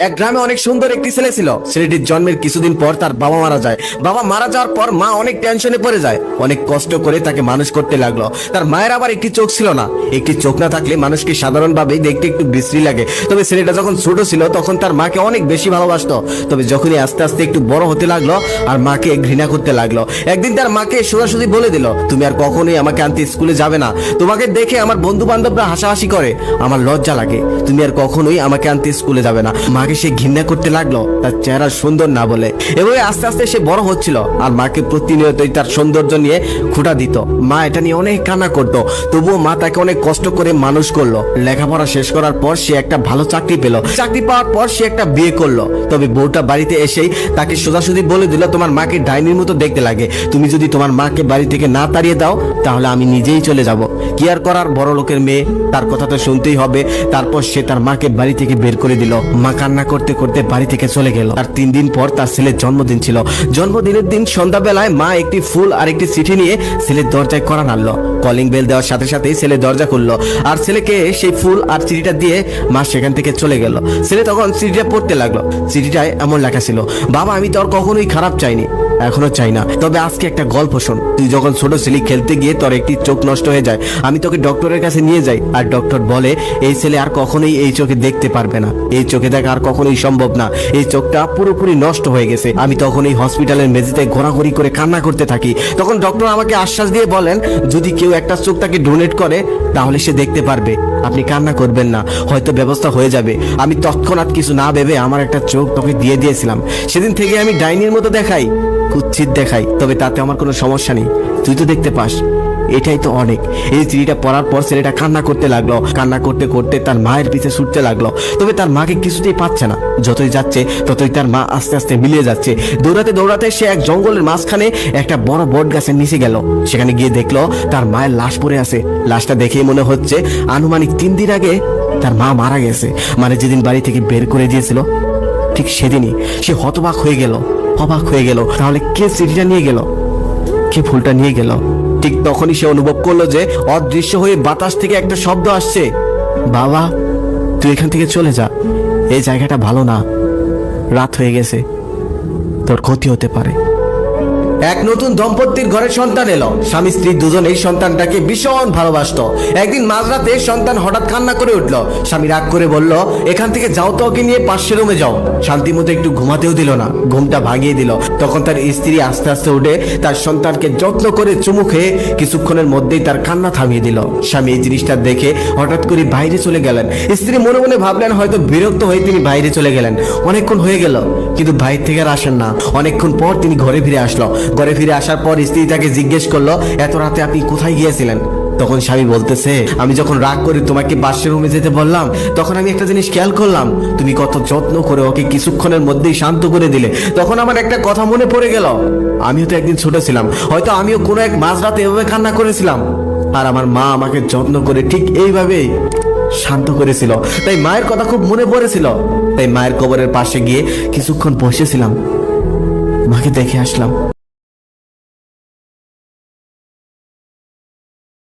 এক গ্রামে অনেক সুন্দর একটি ছেলে ছিল। ছেলেটির জন্মের কিছুদিন পর তার বাবা মারা যায়। বাবা মারা যাওয়ার পর মা অনেক টেনশনে পড়ে যায়, অনেক কষ্ট করে তাকে মানুষ করতে লাগলো। তার মায়ের আবার একটি চোখ ছিল না। একটি চোখ না থাকলে মানুষকে সাধারণভাবে দেখতে একটু বিশ্রী লাগে। তবে ছেলেটা যখন ছোট ছিল তখন তার মাকে অনেক বেশি ভালোবাসতো। তবে যখনই আস্তে আস্তে একটু বড় হতে লাগলো আর মাকে ঘৃণা করতে লাগলো। একদিন তার মাকে সোজাসুজি বলে দিল, তুমি আর কখনোই আমাকে আনতে স্কুলে যাবে না। তোমাকে দেখে আমার বন্ধু বান্ধবরা হাসাহাসি করে, আমার লজ্জা লাগে। তুমি আর কখনোই আমাকে আনতে স্কুলে যাবে না। মাকে সে ঘৃণা করতে লাগলো তার চেহারা সুন্দর না বলে। এভাবে আস্তে আস্তে সে বড় হচ্ছিল আর মাকে প্রতিনিয়তই তার সৌন্দর্য নিয়ে খুঁটা দিত। মা এটা নিয়ে অনেক কান্না করতো, তবুও মা তাকে অনেক কষ্ট করে মানুষ করলো। লেখাপড়া শেষ করার পর সে একটা ভালো চাকরি পেল। চাকরি পাওয়ার পর সে একটা বিয়ে করলো। তবে বউটা বাড়িতে এসেই তাকে সোজাসুজি বলে দিল, তোমার মাকে ডাইনির মতো দেখতে লাগে। তুমি যদি তোমার মাকে বাড়ি থেকে না তাড়িয়ে দাও তাহলে আমি নিজেই চলে যাব। কি আর করার, বড় লোকের মেয়ে, তার কথা তো শুনতেই হবে। তারপর সে তার মাকে বাড়ি থেকে বের করে দিল। মা কান্না করতে করতে বাড়ি থেকে চলে গেল। আর 3 দিন পর তার ছেলের জন্মদিন ছিল। জন্মদিনের দিন সন্ধ্যাবেলায় মা একটি ফুল আর একটি চিঠি নিয়ে ছেলের দরজায় কড়া নাড়লো। কলিং বেল দেওয়ার সাথে সাথেই ছেলে দরজা খুললো আর ছেলেকে সেই ফুল আর চিঠিটা দিয়ে মা সেখান থেকে চলে গেল। ছেলে তখন চিঠিটা পড়তে লাগলো। চিঠিটায় এমন লেখা ছিল, বাবা আমি তোর কখনোই খারাপ চাইনি, এখনো চাই না। তবে আজকে একটা গল্প শোন। তুই যখন ছোট ছিলি খেলতে গিয়ে তোর একটি চোখ নষ্ট হয়ে যায়। আমি তোকে ডক্টরের কাছে নিয়ে যাই আর ডক্টর বলে এই ছেলে আর কখনোই এই চোখে দেখতে পারবে না। এই চোখে দেখা আর কখনোই সম্ভব না। এই চোখটা পুরোপুরি নষ্ট হয়ে গেছে। আমি তখন এই হসপিটালের মেঝেতে ঘোরাঘুরি করে কান্না করতে থাকি। তখন ডক্টর আমাকে আশ্বাস দিয়ে বলেন, যদি কেউ একটা চোখ তাকে ডোনেট করে তাহলে সে দেখতে পারবে। আপনি কান্না করবেন না, হয়তো ব্যবস্থা হয়ে যাবে। আমি তৎক্ষণাৎ কিছু না ভেবে আমার একটা চোখ তোকে দিয়ে দিয়েছিলাম। সেদিন থেকে আমি ডাইনির মতো দেখাই, কুৎসিত দেখাই, তবে তাতে আমার কোনো সমস্যা নেই। তুই তো দেখতে পাস, এটাই তো অনেক। এই চিঠিটা পড়ার পর ছেলেটা কান্না করতে লাগলো। কান্না করতে করতে তার মায়ের পিছে ছুটতে লাগলো। তবে তার মাকে কিছুতেই পাচ্ছে না। যতই যাচ্ছে ততই তার মা আস্তে আস্তে মিলিয়ে যাচ্ছে। দৌড়াতে দৌড়াতে সে এক জঙ্গলের মাঝখানে একটা বড় বট গাছের নিচে গেল। সেখানে গিয়ে দেখলো তার মায়ের লাশ পড়ে আছে। লাশটা দেখেই মনে হচ্ছে আনুমানিক 3 দিন আগে তার মা মারা গেছে। মানে যেদিন বাড়ি থেকে বের করে দিয়েছিল ঠিক সেদিনই সে হতবাক হয়ে গেল, অবাক হয়ে গেল। তাহলে কে চিঠিটা নিয়ে গেল, কে ফুলটা নিয়ে গেল? ঠিক তখনই সে অনুভব করলো যে অদৃশ্য হয়ে বাতাস থেকে একটা শব্দ আসছে, বাবা তুই এখান থেকে চলে যা, এই জায়গাটা ভালো না, রাত হয়ে গেছে, তোর ক্ষতি হতে পারে। এক নতুন দম্পতির ঘরে সন্তান এলো। স্বামী স্ত্রী দুজনেই সন্তানটাকে ভীষণ ভালোবাসতো। একদিন মাঝরাতে সন্তান হঠাৎ কান্না করে উঠল। স্বামী রাগ করে বলল, এখান থেকে যাও তো, ওকে নিয়ে পাশের রুমে যাও। শান্তি মতো একটু ঘুমাতেও দিল না, ঘুমটা ভাঙিয়ে দিল। তখন তার স্ত্রী আস্তে আস্তে উঠে তার সন্তানকে যত্ন করে চুমু খেয়ে কিছুক্ষণের মধ্যেই তার কান্না থামিয়ে দিল। স্বামী এই জিনিসটা দেখে হঠাৎ করে বাইরে চলে গেলেন। স্ত্রী মনে মনে ভাবলেন হয়তো বিরক্ত হয়ে তিনি বাইরে চলে গেলেন। অনেকক্ষণ হয়ে গেল কিন্তু বাইরে থেকে আর আসেন না। অনেকক্ষণ পর তিনি ঘরে ফিরে আসলো। ঘরে ফিরে আসার পর স্ত্রী তাকে জিজ্ঞেস করলো, এত রাতে আপনি কোথায় গিয়েছিলেন? তখন স্বামী বলতেছে, আমি যখন রাগ করে তোমাকে বাথরুমে রুমে যেতে বললাম তখন আমি একটা জিনিস খেয়াল করলাম, তুমি কত যত্ন করে ওকে কিছুক্ষণের মধ্যেই শান্ত করে দিলে। তখন আমার একটা কথা মনে পড়ে গেল, আমিও তো একদিন ছোট ছিলাম, হয়তো আমিও কোনো এক মাঝরাতে এভাবে কান্না করেছিলাম আর আমার মা আমাকে যত্ন করে ঠিক এইভাবেই শান্ত করেছিল। তাই মায়ের কথা খুব মনে পড়েছিল। তাই মায়ের কবরের পাশে গিয়ে কিছুক্ষণ বসেছিলাম, মাকে দেখে আসলাম।